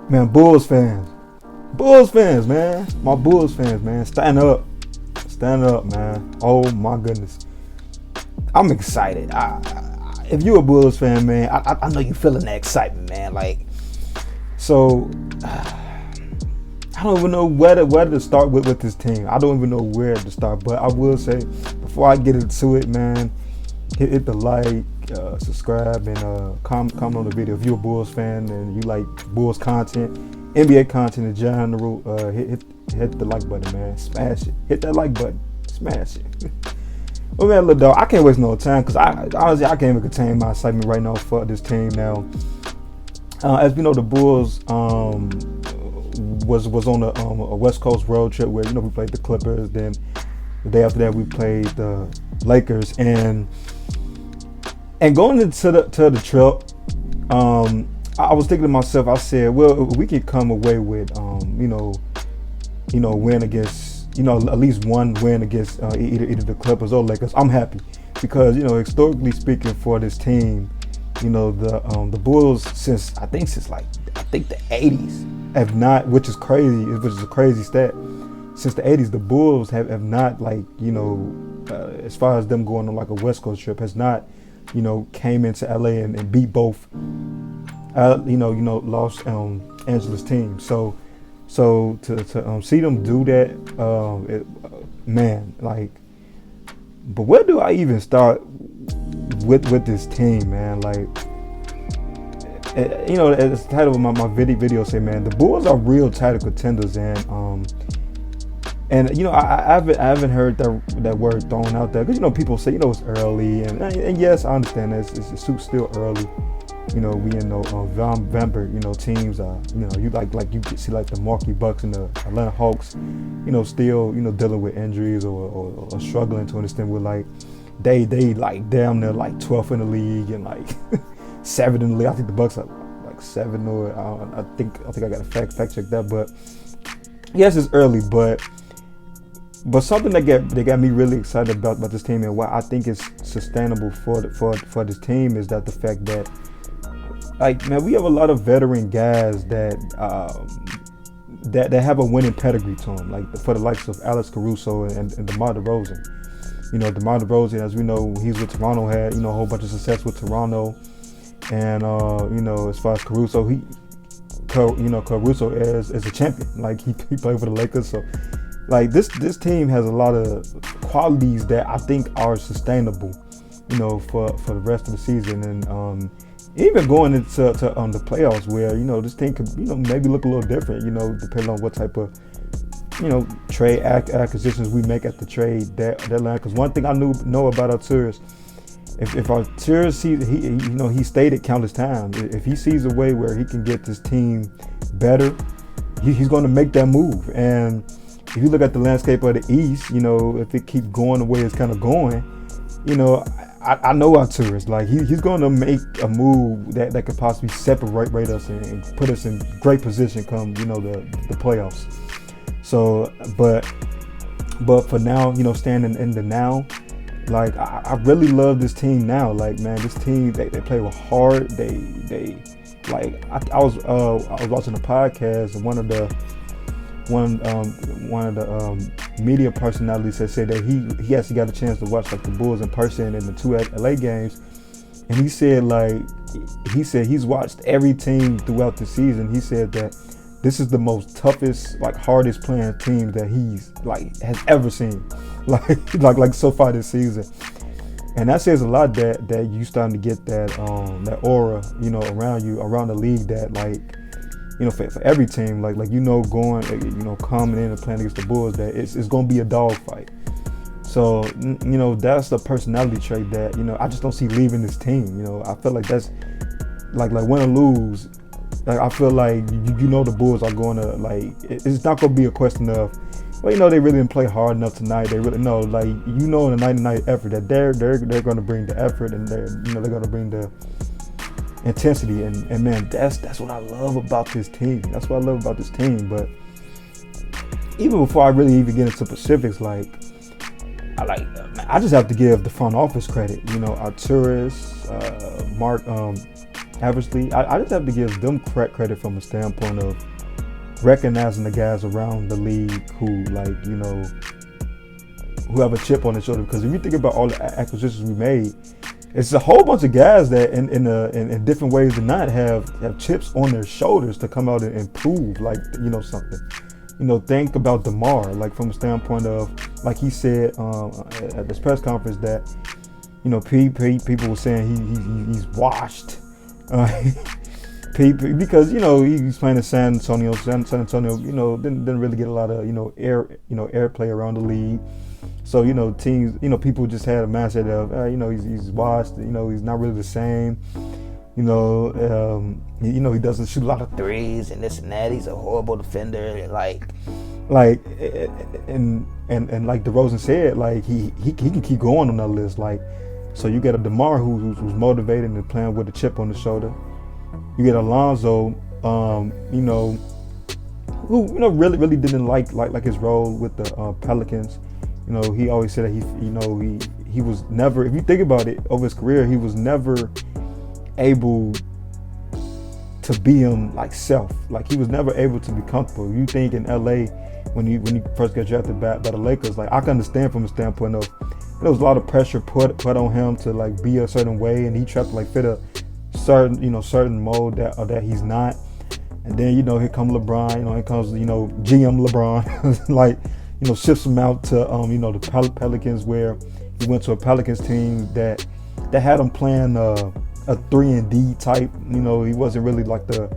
Man, Bulls fans, man, my Bulls fans, man, stand up, man. Oh my goodness, I'm excited. If you're a Bulls fan, man, I know you feeling that excitement, man. Like, so I don't even know where to start with this team. I don't even know where to start, but I will say before I get into it, man, hit the like, subscribe, and comment on the video if you're a Bulls fan and you like Bulls content, NBA content in general. Hit the like button, man. Smash it. Hit that like button. Smash it. Well, man, look, dog, I can't waste no time because honestly I can't even contain my excitement right now for this team now. As we know, the Bulls was on a West Coast road trip where we played the Clippers. Then the day after that we played the Lakers, and going into the trip, I was thinking to myself, I said, well, we could come away with win against at least one win against either the Clippers or Lakers. I'm happy because historically speaking for this team, the Bulls since the 80s have not, which is a crazy stat. Since the 80s, the Bulls have not, as far as them going on like a West Coast trip, has not, came into LA and beat both, Los Angeles teams. So to see them do that, man, like, but where do I even start with this team, man? Like, as the title of my video say, man, the Bulls are real title contenders, and I haven't heard that word thrown out there because people say it's early, and yes, I understand that it's still early. We in November, teams you you see like the Milwaukee Bucks and the Atlanta Hawks, still dealing with injuries or struggling to an extent with like they like damn near like 12th in the league and like 7th in the league. I think the Bucks are like 7 or I think I got to fact check that, but yes, it's early, but something that got me really excited about this team and why I think it's sustainable for this team is that the fact that, like, man, we have a lot of veteran guys that have a winning pedigree to them, like for the likes of Alex Caruso and DeMar DeRozan. DeMar DeRozan, as we know, he's with Toronto, had a whole bunch of success with Toronto, and as far as Caruso, Caruso is a champion. Like he played for the Lakers, so like this team has a lot of qualities that I think are sustainable, for the rest of the season, and even going into the playoffs where this team could maybe look a little different, depending on what type of trade acquisitions we make at the trade deadline. Because one thing I know about Arturas, if Arturas sees he stated countless times, if he sees a way where he can get this team better, he's going to make that move. And if you look at the landscape of the East, if it keeps going the way it's kind of going, I know Arturas, like he's going to make a move that could possibly separate us and put us in great position come the playoffs. So, but for now, standing in the now, like I really love this team now. Like, man, this team they play with heart. They like I was watching a podcast and one of the media personalities said that he actually got a chance to watch like the Bulls in person in the 2 LA games, and he said he's watched every team throughout the season. He said that this is the most toughest, like hardest playing team that he's has ever seen, like so far this season. And that says a lot that you starting to get that aura around the league that for every team, like going, coming in and playing against the Bulls, that it's going to be a dogfight. So, that's the personality trait that, I just don't see leaving this team. I feel like that's, like win or lose, like I feel like, the Bulls are going to, it's not going to be a question of, well, they really didn't play hard enough tonight. They really, no, in the night-to-night effort that they're going to bring the effort, and they're going to bring the intensity, and man, that's what I love about this team. That's what I love about this team. But even before I really even get into specifics, I just have to give the front office credit. Arturas, averagely. I just have to give them credit from a standpoint of recognizing the guys around the league who, like, you know, who have a chip on their shoulder. Because if you think about all the acquisitions we made, it's a whole bunch of guys that in different ways than not have chips on their shoulders to come out and improve, like, you know, something. You know, think about DeMar, like from a standpoint of, like he said at this press conference that, you know, people were saying he's washed. Because, you know, he's playing in San Antonio. San Antonio, you know, didn't really get a lot of, you know, airplay around the league. So, you know, teams, you know, people just had a mindset of, you know, he's washed. You know, he's not really the same. You know, he doesn't shoot a lot of threes and this and that. He's a horrible defender. And like like DeRozan said, like he can keep going on that list. Like, so you get a DeMar who's motivated and playing with a chip on the shoulder. You get Alonzo, you know, who, you know, really didn't like his role with the Pelicans. You know, he always said that he was never, if you think about it, over his career, he was never able to be him like self. Like, he was never able to be comfortable. You think in LA when you first got drafted by the Lakers, like, I can understand from a standpoint of there was a lot of pressure put on him to like be a certain way, and he tried to like fit a certain mold that he's not. And then, you know, here comes LeBron, you know, here comes, you know, GM LeBron, like, you know, shifts him out to you know, the Pelicans, where he went to a Pelicans team that had him playing a 3-and-D type. You know, he wasn't really like the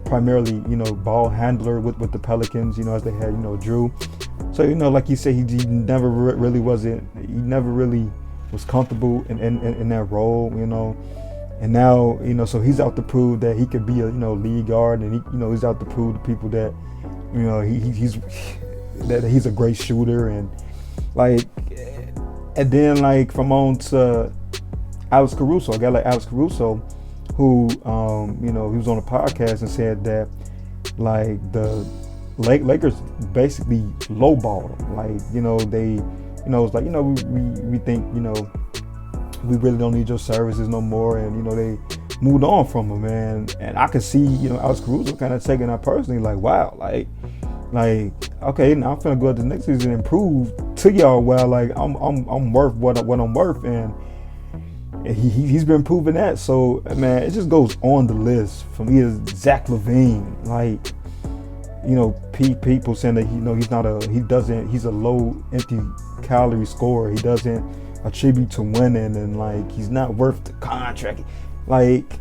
primarily, you know, ball handler with the Pelicans, you know, as they had, you know, Drew. So, you know, like you said, he never really was comfortable in that role, you know. And now, you know, so he's out to prove that he could be a, you know, lead guard, and he's out to prove to people that, you know, he's a great shooter. And like, and then like from on to Alex Caruso, a guy like Alex Caruso, who you know, he was on a podcast and said that like the Lakers basically lowballed him. Like, you know, they, you know, it's like, you know, we think, you know, we really don't need your services no more, and, you know, they moved on from him, man. And I could see, you know, Alex Caruso kind of taking that personally, like, wow, like okay, now I'm finna go out the next season and prove to y'all, well, like I'm worth what I'm worth, and he's been proving that. So, man, it just goes on the list from either Zach LaVine, like, you know, people saying that, you know, he's a low empty calorie scorer. He doesn't attribute to winning, and like he's not worth the contract. Like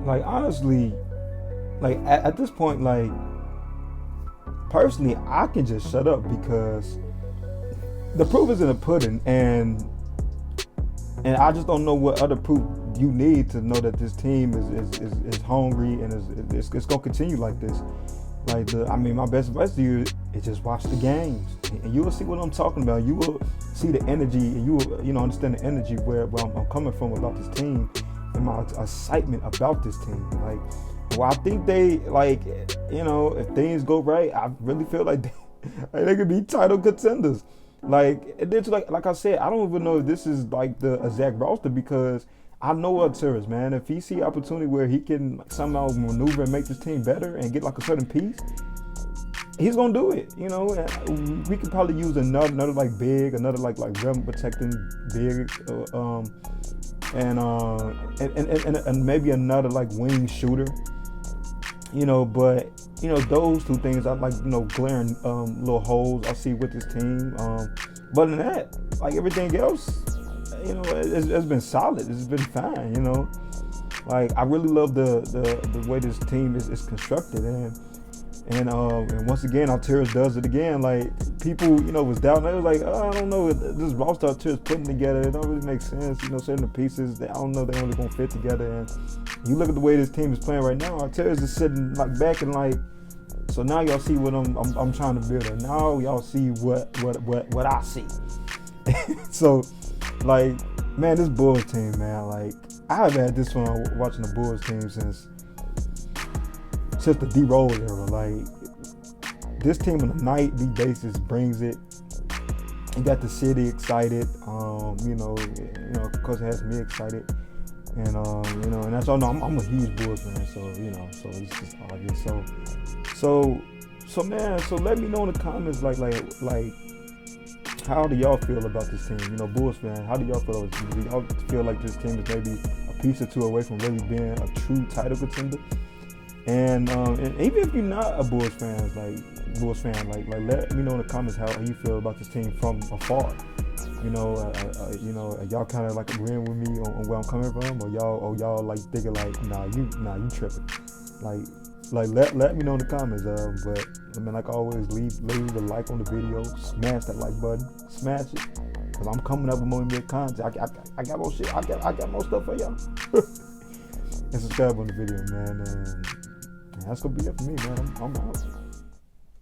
honestly, like at this point, like personally, I can just shut up, because the proof is in the pudding, and I just don't know what other proof you need to know that this team is hungry and it's gonna continue like this. Like, my best advice to you is just watch the games, and you will see what I'm talking about. You will see the energy, and you will, you know, understand the energy where I'm coming from about this team, and my excitement about this team. Like, well, I think they, like, you know, if things go right, I really feel like they could be title contenders. Like, it's like I said, I don't even know if this is like the exact roster, because I know Arturas, man. If he see opportunity where he can like somehow maneuver and make this team better and get like a certain piece, he's gonna do it. You know, we could probably use another like big, another like rim protecting big, and maybe another like wing shooter. You know, but, you know, those two things I like, you know, glaring little holes I see with this team. But than that, like everything else, you know, it's been solid. It's been fine. You know, like I really love the way this team is constructed, and once again, Arturas does it again. Like, people, you know, was doubting. They was like, oh, I don't know, this roster Arturas putting together, it don't really make sense. You know, certain pieces, I don't know, they really gonna fit together. And you look at the way this team is playing right now. Arturas is sitting like back and like, so now y'all see what I'm trying to build. And now y'all see what I see. So, like, man, this Bulls team, man, like, I have had this fun watching the Bulls team since the D-Rose era. Like, this team on a nightly basis brings it. It got the city excited. You know, of course it has me excited. And and that's all. No, I'm a huge Bulls fan, so so it's just obvious. So man, so let me know in the comments, like how do y'all feel about this team? Bulls fan, how do y'all feel about this team? Do y'all feel like this team is maybe a piece or two away from really being a true title contender? And even if you're not a Bulls fan, like let me know in the comments how you feel about this team from afar. Are y'all kind of like agreeing with me on where I'm coming from, or y'all like thinking like, nah, you tripping? Let me know in the comments. But I mean, like always, leave a like on the video, smash that like button, smash it, cause I'm coming up with more content. I got more shit. I got more stuff for y'all. And subscribe on the video, man. And that's gonna be it for me, man. I'm out.